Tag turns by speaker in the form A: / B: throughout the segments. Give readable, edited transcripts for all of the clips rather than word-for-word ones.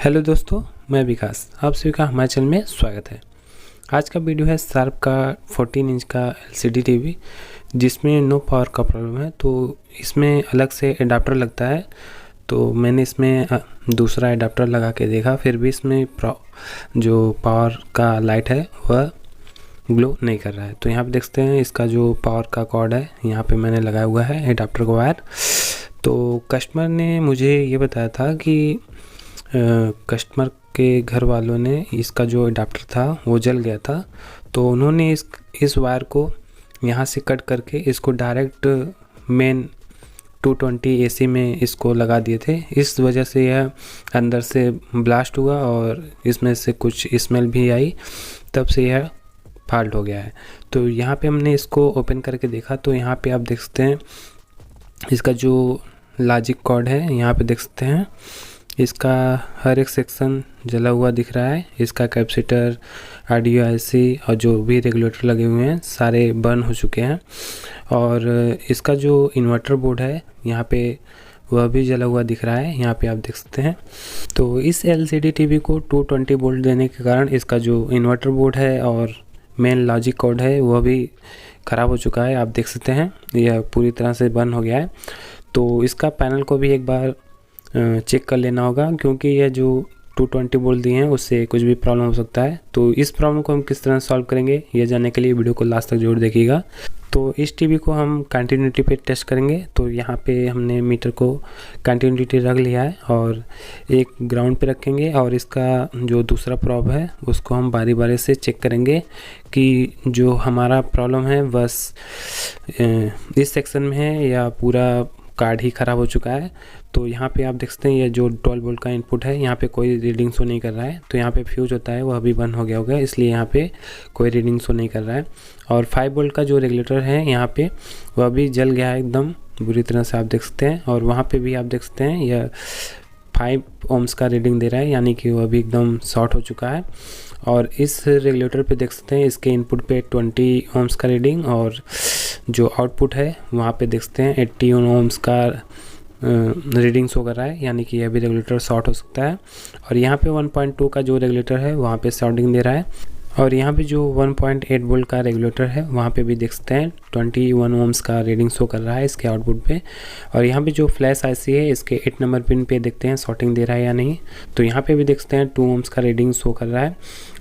A: Hello दोस्तों, मैं विकास, आप सभी का हमारे चैनल में स्वागत है। आज का वीडियो है शार्प का 14 इंच का एलसीडी टीवी जिसमें नो पावर का प्रॉब्लम है। तो इसमें अलग से एडाप्टर लगता है, तो मैंने इसमें दूसरा एडाप्टर लगा के देखा, फिर भी इसमें जो पावर का लाइट है वह ग्लो नहीं कर रहा है। तो यहाँ पे देखते हैं इसका जो पावर का कॉर्ड है यहाँ पे मैंने लगाया हुआ है एडाप्टर का वायर। तो कस्टमर ने मुझे ये बताया था कि कस्टमर के घर वालों ने इसका जो अडाप्टर था वो जल गया था, तो उन्होंने इस वायर को यहाँ से कट करके इसको डायरेक्ट मेन 220 एसी में इसको लगा दिए थे। इस वजह से यह अंदर से ब्लास्ट हुआ और इसमें से कुछ स्मेल भी आई, तब से यह फॉल्ट हो गया है। तो यहाँ पे हमने इसको ओपन करके देखा, तो यहाँ पे आप देख सकते हैं इसका जो लॉजिक कॉर्ड है, यहाँ पे देख सकते हैं इसका हर एक सेक्शन जला हुआ दिख रहा है। इसका कैपेसिटर, ऑडियो आईसी और जो भी रेगुलेटर लगे हुए हैं सारे बर्न हो चुके हैं। और इसका जो इन्वर्टर बोर्ड है यहाँ पे वह भी जला हुआ दिख रहा है, यहाँ पे आप देख सकते हैं। तो इस एलसीडी टीवी को 220 वोल्ट देने के कारण इसका जो इन्वर्टर बोर्ड है और मेन लॉजिक कॉर्ड है वह भी ख़राब हो चुका है। आप देख सकते हैं यह पूरी तरह से बर्न हो गया है। तो इसका पैनल को भी एक बार चेक कर लेना होगा, क्योंकि यह जो 220 वोल्ट दिए हैं उससे कुछ भी प्रॉब्लम हो सकता है। तो इस प्रॉब्लम को हम किस तरह सॉल्व करेंगे ये जानने के लिए वीडियो को लास्ट तक जरूर देखिएगा। तो इस टीवी को हम कंटिन्यूटी पे टेस्ट करेंगे। तो यहाँ पे हमने मीटर को कंटिन्यूटी रख लिया है और एक ग्राउंड पे रखेंगे और इसका जो दूसरा प्रॉब है उसको हम बारी बारी से चेक करेंगे कि जो हमारा प्रॉब्लम है बस इस सेक्शन में है या पूरा कार्ड ही ख़राब हो चुका है। तो यहाँ पे आप देख सकते हैं ये जो 12 वोल्ट का इनपुट है यहाँ पे कोई रीडिंग शो नहीं कर रहा है। तो यहाँ पे फ्यूज होता है वह भी बंद हो गया होगा, इसलिए यहाँ पे कोई रीडिंग शो नहीं कर रहा है। और 5 वोल्ट का जो रेगुलेटर है यहाँ पे वह भी जल गया है एकदम बुरी तरह से, आप देख सकते हैं। और वहाँ पे भी आप देख सकते हैं यह 5 ओम्स का रीडिंग दे रहा है, यानी कि वह भी एकदम शॉर्ट हो चुका है। और इस रेगुलेटर पे देख सकते हैं इसके इनपुट पे 20 ओम्स का रीडिंग और जो आउटपुट है वहाँ पे देख सकते हैं 80 ओम्स का रीडिंग शो कर रहा है, यानी कि यह भी रेगुलेटर शॉर्ट हो सकता है। और यहाँ पे 1.2 का जो रेगुलेटर है वहाँ पे शॉर्टिंग दे रहा है। और यहाँ पे जो 1.8 वोल्ट का रेगुलेटर है वहाँ पे भी देख सकते हैं 21 ओम्स का रीडिंग शो कर रहा है इसके आउटपुट पे। और यहाँ पे जो फ्लैश आईसी है इसके 8 नंबर पिन पे देखते हैं शॉर्टिंग दे रहा है या नहीं। तो यहाँ पे भी देख सकते हैं 2 ओम्स का रीडिंग शो कर रहा है।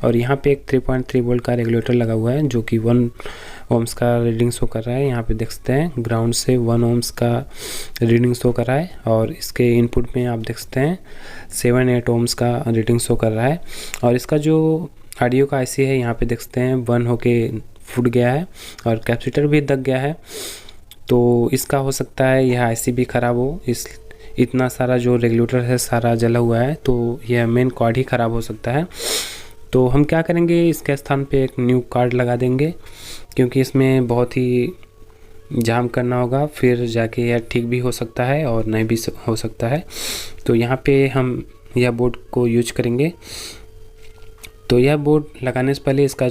A: और यहाँ पे एक 3.3 वोल्ट का रेगुलेटर लगा हुआ है जो कि 1 ओम्स का रीडिंग शो कर रहा है। यहाँ पे देख सकते हैं ग्राउंड से 1 ओम्स का रीडिंग शो कर रहा है। और इसके इनपुट में आप देख सकते हैं 7-8 ओम्स का रीडिंग शो कर रहा है। और इसका जो ऑडियो का आईसी है यहाँ पे देख सकते हैं बर्न होके फूट गया है और कैपेसिटर भी दब गया है। तो इसका हो सकता है यह आईसी भी ख़राब हो, इस इतना सारा जो रेगुलेटर है सारा जला हुआ है, तो यह मेन कॉर्ड ही ख़राब हो सकता है। तो हम क्या करेंगे, इसके स्थान पे एक न्यू कार्ड लगा देंगे, क्योंकि इसमें बहुत ही जाम करना होगा, फिर जाके यह ठीक भी हो सकता है और नहीं भी हो सकता है। तो यहाँ पे हम यह बोर्ड को यूज करेंगे। तो यह बोर्ड लगाने से पहले इसका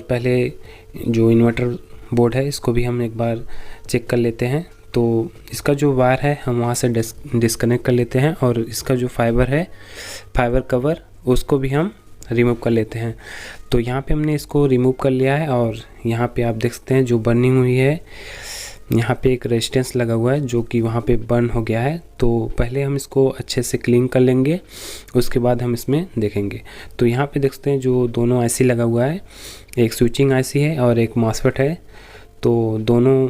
A: जो इन्वर्टर बोर्ड है इसको भी हम एक बार चेक कर लेते हैं। तो इसका जो वायर है हम वहाँ से डिस्कनेक्ट कर लेते हैं और इसका जो फाइबर कवर उसको भी हम रिमूव कर लेते हैं। तो यहाँ पे हमने इसको रिमूव कर लिया है और यहाँ पे आप देख सकते हैं जो बर्निंग हुई है यहाँ पे एक रेजिस्टेंस लगा हुआ है जो कि वहाँ पे बर्न हो गया है। तो पहले हम इसको अच्छे से क्लीन कर लेंगे, उसके बाद हम इसमें देखेंगे। तो यहाँ पे देख सकते हैं जो दोनों आईसी लगा हुआ है, एक स्विचिंग आईसी है और एक मॉसफेट है। तो दोनों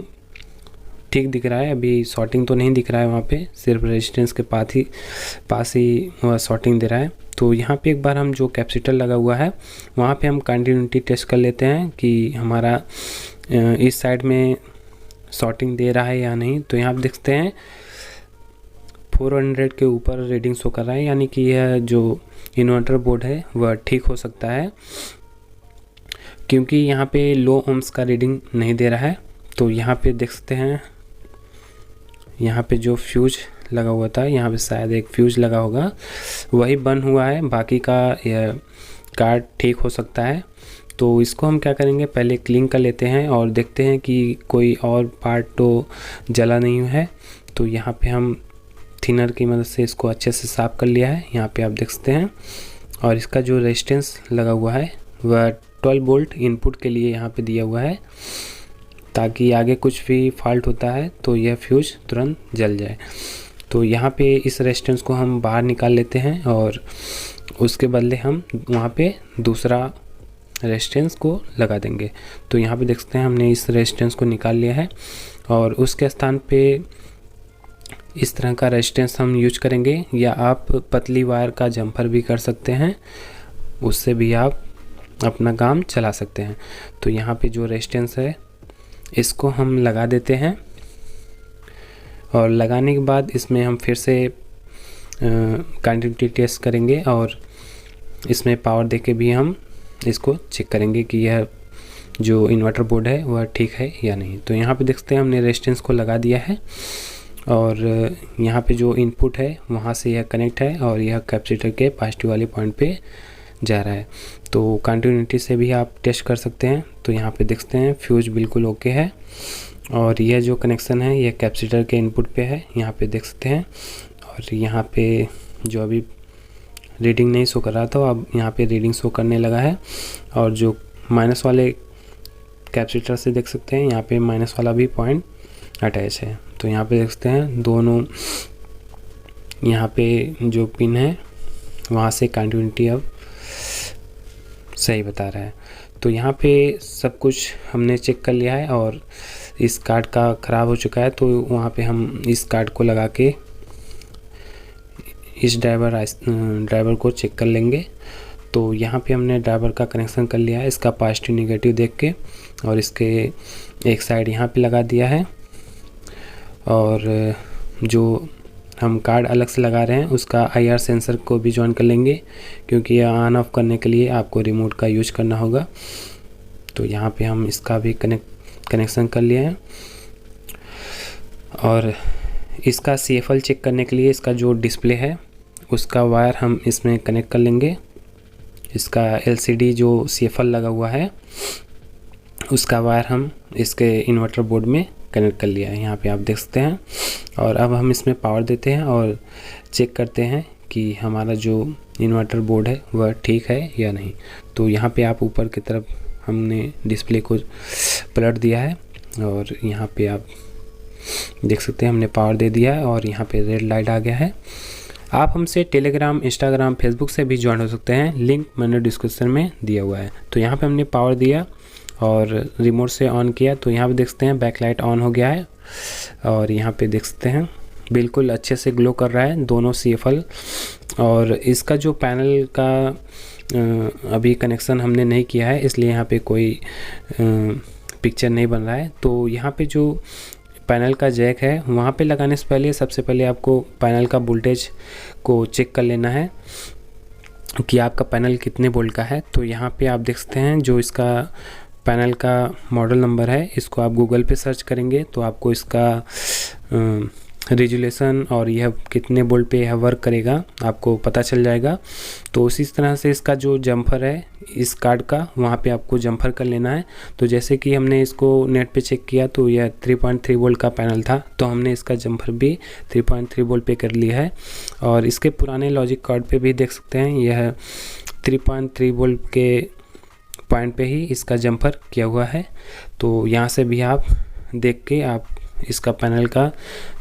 A: ठीक दिख रहा है, अभी शॉर्टिंग तो नहीं दिख रहा है वहाँ पे, सिर्फ रेजिस्टेंस के पास ही वह शॉर्टिंग दे रहा है। तो यहाँ पे एक बार हम जो कैपेसिटर लगा हुआ है वहाँ पे हम कंटिन्यूटी टेस्ट कर लेते हैं कि हमारा इस साइड में शॉर्टिंग दे रहा है या नहीं। तो यहाँ आप देखते हैं 400 के ऊपर रीडिंग शो कर रहा है, यानी कि यह जो इन्वर्टर बोर्ड है वह ठीक हो सकता है, क्योंकि यहाँ पे लो ओम्स का रीडिंग नहीं दे रहा है। तो यहाँ पे देख सकते हैं यहाँ पे जो फ्यूज लगा हुआ था यहाँ पे शायद एक फ्यूज लगा होगा, वही बंद हुआ है, बाकी का यह कार्ड ठीक हो सकता है। तो इसको हम क्या करेंगे, पहले क्लीन कर लेते हैं और देखते हैं कि कोई और पार्ट तो जला नहीं है। तो यहाँ पे हम थिनर की मदद से इसको अच्छे से साफ़ कर लिया है, यहाँ पे आप देख सकते हैं। और इसका जो रेजिस्टेंस लगा हुआ है वह 12 वोल्ट इनपुट के लिए यहाँ पे दिया हुआ है, ताकि आगे कुछ भी फॉल्ट होता है तो यह फ्यूज तुरंत जल जाए। तो यहाँ पे इस रेजिस्टेंस को हम बाहर निकाल लेते हैं और उसके बदले हम वहाँ पे दूसरा रेजिस्टेंस को लगा देंगे। तो यहाँ पे देख सकते हैं हमने इस रेजिस्टेंस को निकाल लिया है और उसके स्थान पे इस तरह का रेजिस्टेंस हम यूज करेंगे, या आप पतली वायर का जम्पर भी कर सकते हैं, उससे भी आप अपना काम चला सकते हैं। तो यहाँ पे जो रेजिस्टेंस है इसको हम लगा देते हैं और लगाने के बाद इसमें हम फिर से कंटिन्यूटी टेस्ट करेंगे और इसमें पावर देके भी हम इसको चेक करेंगे कि यह जो इन्वर्टर बोर्ड है वह ठीक है या नहीं। तो यहाँ पे देख सकते हैं हमने रेजिस्टेंस को लगा दिया है और यहाँ पे जो इनपुट है वहाँ से यह कनेक्ट है और यह कैपेसिटर के पॉजिटिव वाले पॉइंट पे जा रहा है। तो कंटिन्यूटी से भी आप टेस्ट कर सकते हैं। तो यहाँ पे देख सकते हैं फ्यूज बिल्कुल ओके है और यह जो कनेक्शन है यह कैपेसिटर के इनपुट पे है, यहाँ पे देख सकते हैं। और यहाँ पे जो अभी रीडिंग नहीं शो कर रहा था अब यहाँ पे रीडिंग शो करने लगा है, और जो माइनस वाले कैपेसिटर से देख सकते हैं यहाँ पे माइनस वाला भी पॉइंट अटैच है। तो यहाँ पे देख सकते हैं दोनों यहाँ पे जो पिन है वहाँ से कंटिन्यूटी अब सही बता रहा है। तो यहाँ पे सब कुछ हमने चेक कर लिया है और इस कार्ड का ख़राब हो चुका है, तो वहाँ पे हम इस कार्ड को लगा के इस ड्राइवर को चेक कर लेंगे। तो यहाँ पे हमने ड्राइवर का कनेक्शन कर लिया है, इसका पॉजिटिव नेगेटिव देख के, और इसके एक साइड यहाँ पे लगा दिया है। और जो हम कार्ड अलग से लगा रहे हैं उसका IR सेंसर को भी ज्वाइन कर लेंगे, क्योंकि यह ऑन ऑफ करने के लिए आपको रिमोट का यूज करना होगा। तो यहाँ पे हम इसका भी कनेक्शन कर लिए हैं और इसका CFL चेक करने के लिए इसका जो डिस्प्ले है उसका वायर हम इसमें कनेक्ट कर लेंगे। इसका LCD जो CFL लगा हुआ है उसका वायर हम इसके इन्वर्टर बोर्ड में कनेक्ट कर लिया है, यहाँ पे आप देख सकते हैं। और अब हम इसमें पावर देते हैं और चेक करते हैं कि हमारा जो इन्वर्टर बोर्ड है वह ठीक है या नहीं। तो यहाँ पे आप ऊपर की तरफ हमने डिस्प्ले को पलट दिया है और यहाँ पे आप देख सकते हैं हमने पावर दे दिया है और यहाँ पे रेड लाइट आ गया है। आप हमसे टेलीग्राम, इंस्टाग्राम, फेसबुक से भी ज्वाइन हो सकते हैं, लिंक मैंने डिस्क्रिप्शन में दिया हुआ है। तो यहाँ पे हमने पावर दिया और रिमोट से ऑन किया, तो यहाँ पे देख सकते हैं बैक लाइट ऑन हो गया है और यहाँ पे देख सकते हैं बिल्कुल अच्छे से ग्लो कर रहा है दोनों CFL। और इसका जो पैनल का अभी कनेक्शन हमने नहीं किया है, इसलिए यहाँ पे कोई पिक्चर नहीं बन रहा है। तो यहाँ पे जो पैनल का जैक है वहाँ पे लगाने से पहले सबसे पहले आपको पैनल का वोल्टेज को चेक कर लेना है कि आपका पैनल कितने वोल्ट का है। तो यहाँ पे आप देख सकते हैं जो इसका पैनल का मॉडल नंबर है, इसको आप गूगल पे सर्च करेंगे तो आपको इसका रेजुलेशन और यह कितने वोल्ट पे यह वर्क करेगा आपको पता चल जाएगा। तो उसी तरह से इसका जो जम्पर है इस कार्ड का वहाँ पे आपको जम्पर कर लेना है। तो जैसे कि हमने इसको नेट पे चेक किया तो यह 3.3 वोल्ट का पैनल था, तो हमने इसका जम्पर भी 3.3 वोल्ट पे कर लिया है। और इसके पुराने लॉजिक कार्ड पे भी देख सकते हैं यह 3.3 वोल्ट के पॉइंट पे ही इसका जम्पर किया हुआ है। तो यहाँ से भी आप देख के आप इसका पैनल का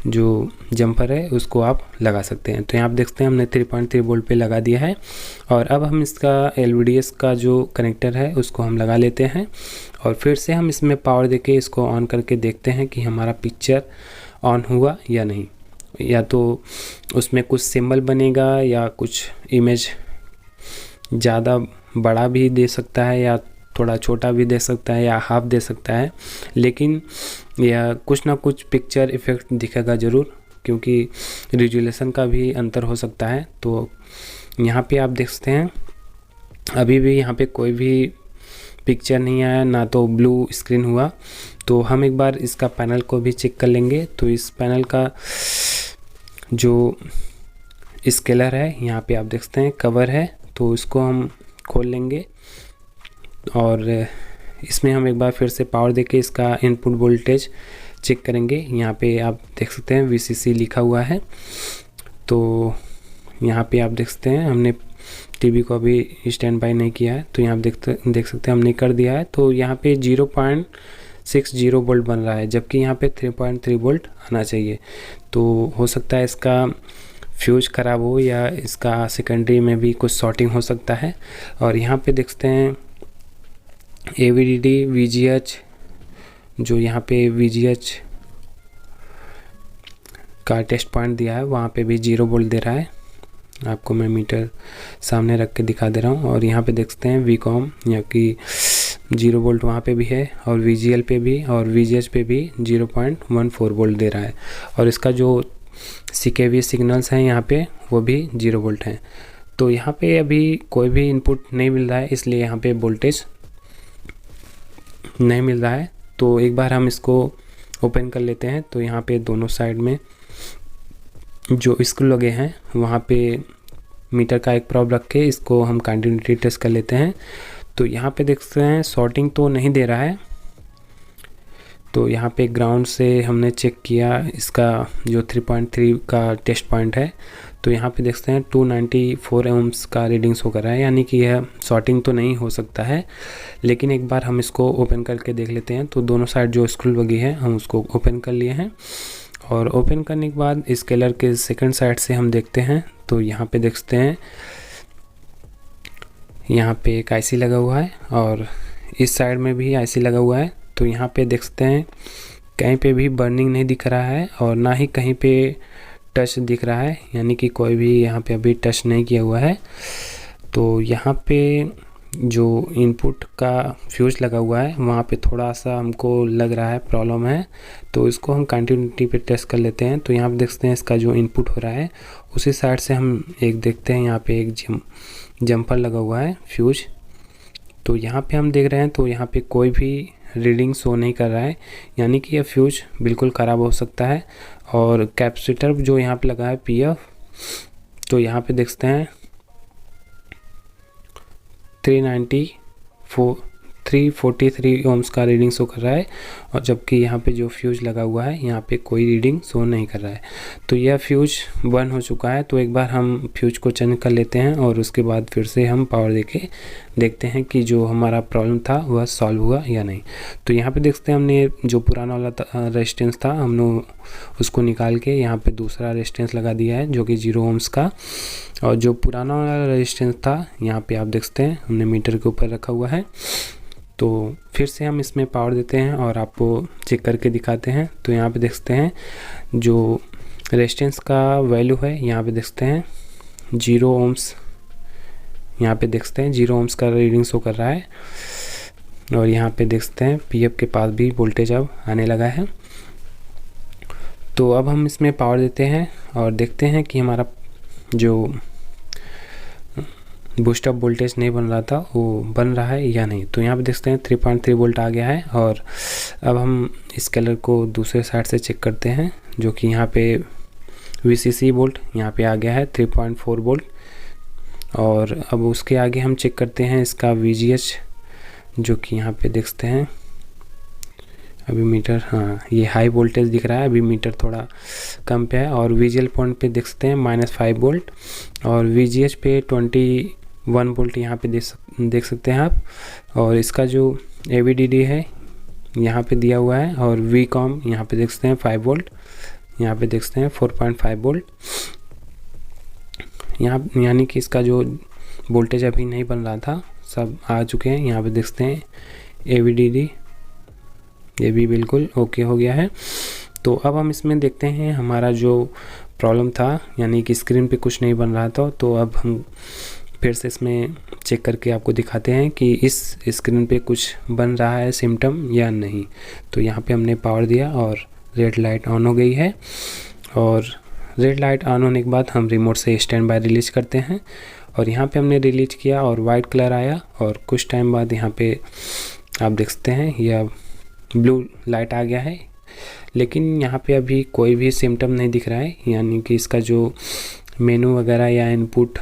A: जो जम्पर है उसको आप लगा सकते हैं। तो यहाँ आप देख सकते हैं हमने 3.3 वोल्ट पे लगा दिया है। और अब हम इसका LVDS का जो कनेक्टर है उसको हम लगा लेते हैं और फिर से हम इसमें पावर देके इसको ऑन करके देखते हैं कि हमारा पिक्चर ऑन हुआ या नहीं, या तो उसमें कुछ सिंबल बनेगा या कुछ इमेज ज़्यादा बड़ा भी दे सकता है या थोड़ा छोटा भी दे सकता है या हाफ दे सकता है, लेकिन यह कुछ ना कुछ पिक्चर इफ़ेक्ट दिखेगा ज़रूर, क्योंकि रेजुलेशन का भी अंतर हो सकता है। तो यहाँ पे आप देख सकते हैं अभी भी यहाँ पे कोई भी पिक्चर नहीं आया, ना तो ब्लू स्क्रीन हुआ। तो हम एक बार इसका पैनल को भी चेक कर लेंगे। तो इस पैनल का जो स्केलर है यहाँ पे आप देख सकते हैं कवर है, तो इसको हम खोल लेंगे और इसमें हम एक बार फिर से पावर देके इसका इनपुट वोल्टेज चेक करेंगे। यहाँ पे आप देख सकते हैं VCC लिखा हुआ है। तो यहाँ पे आप देख सकते हैं हमने टीवी को अभी स्टैंड बाई नहीं किया है। तो यहाँ देख सकते हैं हमने कर दिया है। तो यहाँ पे 0.60 वोल्ट बन रहा है, जबकि यहाँ पे 3.3 वोल्ट आना चाहिए। तो हो सकता है इसका फ्यूज ख़राब हो या इसका सेकेंडरी में भी कुछ शॉर्टिंग हो सकता है। और यहाँ पे देखते हैं AVDD VGH, जो यहाँ पे VGH का टेस्ट पॉइंट दिया है वहाँ पे भी 0 वोल्ट दे रहा है। आपको मैं मीटर सामने रख के दिखा दे रहा हूँ। और यहाँ पे देख सकते हैं VCOM, यहाँ की 0 वोल्ट वहाँ पे भी है, और VGL पे भी और VGH पे भी 0.14 वोल्ट दे रहा है। और इसका जो CKV सिग्नल्स हैं यहाँ पे वो भी 0 वोल्ट हैं। तो यहाँ पे अभी कोई भी इनपुट नहीं मिल रहा है, इसलिए यहाँ पे वोल्टेज नहीं मिल रहा है। तो एक बार हम इसको ओपन कर लेते हैं। तो यहाँ पे दोनों साइड में जो स्क्रू लगे हैं वहाँ पे मीटर का एक प्रोब रख के इसको हम कंटिन्यूटी टेस्ट कर लेते हैं। तो यहाँ पे देख सकते हैं शॉर्टिंग तो नहीं दे रहा है। तो यहाँ पे ग्राउंड से हमने चेक किया, इसका जो 3.3 का टेस्ट पॉइंट है, तो यहाँ पे देखते हैं 294 ohms का रीडिंग शो कर रहा है, यानी कि यह शॉर्टिंग तो नहीं हो सकता है। लेकिन एक बार हम इसको ओपन करके देख लेते हैं। तो दोनों साइड जो स्क्रू लगी है हम उसको ओपन कर लिए हैं, और ओपन करने के बाद स्केलर के सेकंड साइड से हम देखते हैं। तो यहाँ पे देखते हैं यहाँ पे एक IC लगा हुआ है, और इस साइड में भी IC लगा हुआ है। तो यहाँ पे देखते हैं कहीं पे भी बर्निंग नहीं दिख रहा है, और ना ही कहीं पे टच दिख रहा है, यानी कि कोई भी यहाँ पे अभी टच नहीं किया हुआ है। तो यहाँ पे जो इनपुट का फ्यूज लगा हुआ है वहाँ पे थोड़ा सा हमको लग रहा है प्रॉब्लम है। तो इसको हम कंटिन्यूटी पे टेस्ट कर लेते हैं। तो यहाँ पे देखते हैं इसका जो इनपुट हो रहा है उसी साइड से हम एक देखते हैं, यहाँ पे एक जंपर लगा हुआ है फ्यूज। तो यहाँ पे हम देख रहे हैं, तो यहाँ पे कोई भी रीडिंग शो नहीं कर रहा है, यानी कि यह फ्यूज बिल्कुल ख़राब हो सकता है। और कैपेसिटर जो यहाँ पे लगा है PF, तो यहाँ पे देखते हैं 343 ohms का रीडिंग शो कर रहा है, और जबकि यहाँ पे जो फ्यूज लगा हुआ है यहाँ पे कोई रीडिंग शो नहीं कर रहा है। तो यह फ्यूज बर्न हो चुका है। तो एक बार हम फ्यूज को चेंज कर लेते हैं, और उसके बाद फिर से हम पावर देके देखते हैं कि जो हमारा प्रॉब्लम था वह सॉल्व हुआ या नहीं। तो यहाँ पे देखते हैं हमने जो पुराना वाला रेजिस्टेंस था हमने उसको निकाल के यहाँ पे दूसरा रेजिस्टेंस लगा दिया है जो कि 0 ohms का। और जो पुराना वाला रेजिस्टेंस था यहाँ पे आप देख सकते हैं हमने मीटर के ऊपर रखा हुआ है। तो फिर से हम इसमें पावर देते हैं और आपको चेक करके दिखाते हैं। तो यहाँ पे देखते हैं जो रेजिस्टेंस का वैल्यू है, यहाँ पे देखते हैं 0 ohms, यहाँ पे देखते हैं 0 ohms का रीडिंग शो कर रहा है। और यहाँ पे देखते हैं PF के पास भी वोल्टेज अब आने लगा है। तो अब हम इसमें पावर देते हैं और देखते हैं कि हमारा जो बूस्टअप वोल्टेज नहीं बन रहा था वो बन रहा है या नहीं। तो यहाँ पे देखते हैं 3.3 वोल्ट आ गया है। और अब हम स्केलर को दूसरे साइड से चेक करते हैं, जो कि यहाँ पे VCC वोल्ट यहाँ पे आ गया है 3.4 वोल्ट। और अब उसके आगे हम चेक करते हैं इसका VGH, जो कि यहाँ पे देखते हैं अभी मीटर, हाँ ये हाई वोल्टेज दिख रहा है, अभी मीटर थोड़ा कम पे है। और VGL पॉइंट पे देख सकते हैं -5 वोल्ट, और VGH पे 21 वोल्ट यहाँ पे देख सकते हैं आप। और इसका जो AVDD है यहाँ पे दिया हुआ है, और VCOM यहाँ पे देख सकते हैं 5 वोल्ट, यहाँ पे देख सकते हैं 4.5 वोल्ट। यहाँ यानी कि इसका जो वोल्टेज अभी नहीं बन रहा था सब आ चुके हैं। यहाँ पे देख सकते हैं AVDD ये भी बिल्कुल ओके हो गया है। तो अब हम इसमें देखते हैं हमारा जो प्रॉब्लम था, यानी कि स्क्रीन पे कुछ नहीं बन रहा था। तो अब हम फिर से इसमें चेक करके आपको दिखाते हैं कि इस स्क्रीन पे कुछ बन रहा है सिम्टम या नहीं। तो यहाँ पे हमने पावर दिया और रेड लाइट ऑन हो गई है। और रेड लाइट ऑन होने के बाद हम रिमोट से स्टैंड बाय रिलीज करते हैं, और यहाँ पे हमने रिलीज किया और वाइट कलर आया। और कुछ टाइम बाद यहाँ पे आप देख सकते हैं यह ब्लू लाइट आ गया है, लेकिन यहाँ पे अभी कोई भी सिम्टम नहीं दिख रहा है, यानी कि इसका जो मेनू वगैरह या इनपुट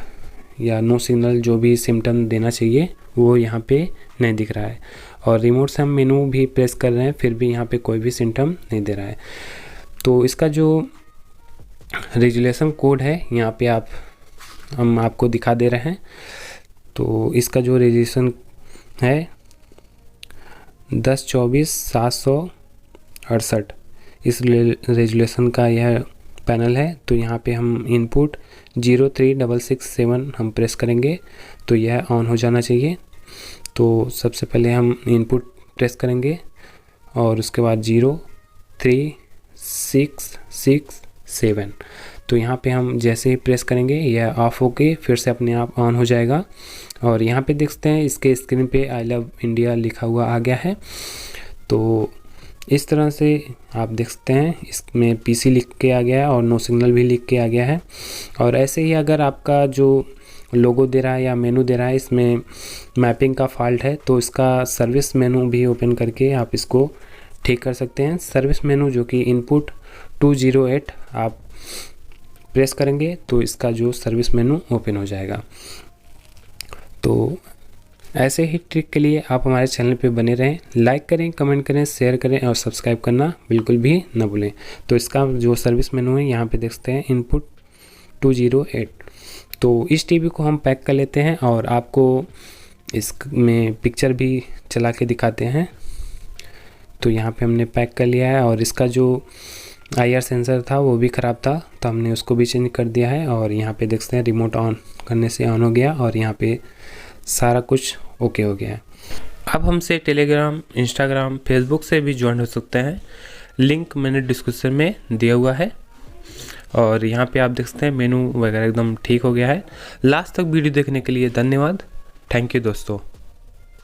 A: या नो सिग्नल जो भी सिम्टम देना चाहिए वो यहाँ पे नहीं दिख रहा है। और रिमोट से हम मेनू भी प्रेस कर रहे हैं फिर भी यहाँ पे कोई भी सिम्टम नहीं दे रहा है। तो इसका जो रेजुलेशन कोड है यहाँ पे हम आपको दिखा दे रहे हैं। तो इसका जो रेजोल्यूशन है 1024/768 इस रेजोल्यूशन का यह पैनल है। तो यहाँ पे हम इनपुट 03667 हम प्रेस करेंगे तो यह ऑन हो जाना चाहिए। तो सबसे पहले हम इनपुट प्रेस करेंगे और उसके बाद 03667। तो यहाँ पे हम जैसे ही प्रेस करेंगे यह ऑफ होके फिर से अपने आप ऑन हो जाएगा। और यहाँ पे देखते हैं इसके स्क्रीन पे आई लव इंडिया लिखा हुआ आ गया है। तो इस तरह से आप देख सकते हैं इसमें पीसी लिख के आ गया है और नो सिग्नल भी लिख के आ गया है। और ऐसे ही अगर आपका जो लोगो दे रहा है या मेनू दे रहा है इसमें मैपिंग का फॉल्ट है तो इसका सर्विस मेनू भी ओपन करके आप इसको ठीक कर सकते हैं। सर्विस मेनू जो कि इनपुट 208 आप प्रेस करेंगे तो इसका जो सर्विस मेनू ओपन हो जाएगा। तो ऐसे ही ट्रिक के लिए आप हमारे चैनल पे बने रहें, लाइक करें, कमेंट करें, शेयर करें और सब्सक्राइब करना बिल्कुल भी न भूलें। तो इसका जो सर्विस मेनू है यहाँ पे देख सकते हैं इनपुट 208। तो इस टीवी को हम पैक कर लेते हैं और आपको इसमें पिक्चर भी चला के दिखाते हैं। तो यहाँ पे हमने पैक कर लिया है और इसका जो IR सेंसर था वो भी ख़राब था तो हमने उसको भी चेंज कर दिया है। और यहाँ पे देख सकते हैं रिमोट ऑन करने से ऑन हो गया और यहाँ पे सारा कुछ ओके हो गया है। अब हमसे टेलीग्राम, इंस्टाग्राम, फेसबुक से भी ज्वाइन हो सकते हैं। लिंक मैंने डिस्क्रिप्शन में दिया हुआ है। और यहाँ पे आप देख सकते हैं मेनू वगैरह एकदम ठीक हो गया है। लास्ट तक वीडियो देखने के लिए धन्यवाद। थैंक यू दोस्तों।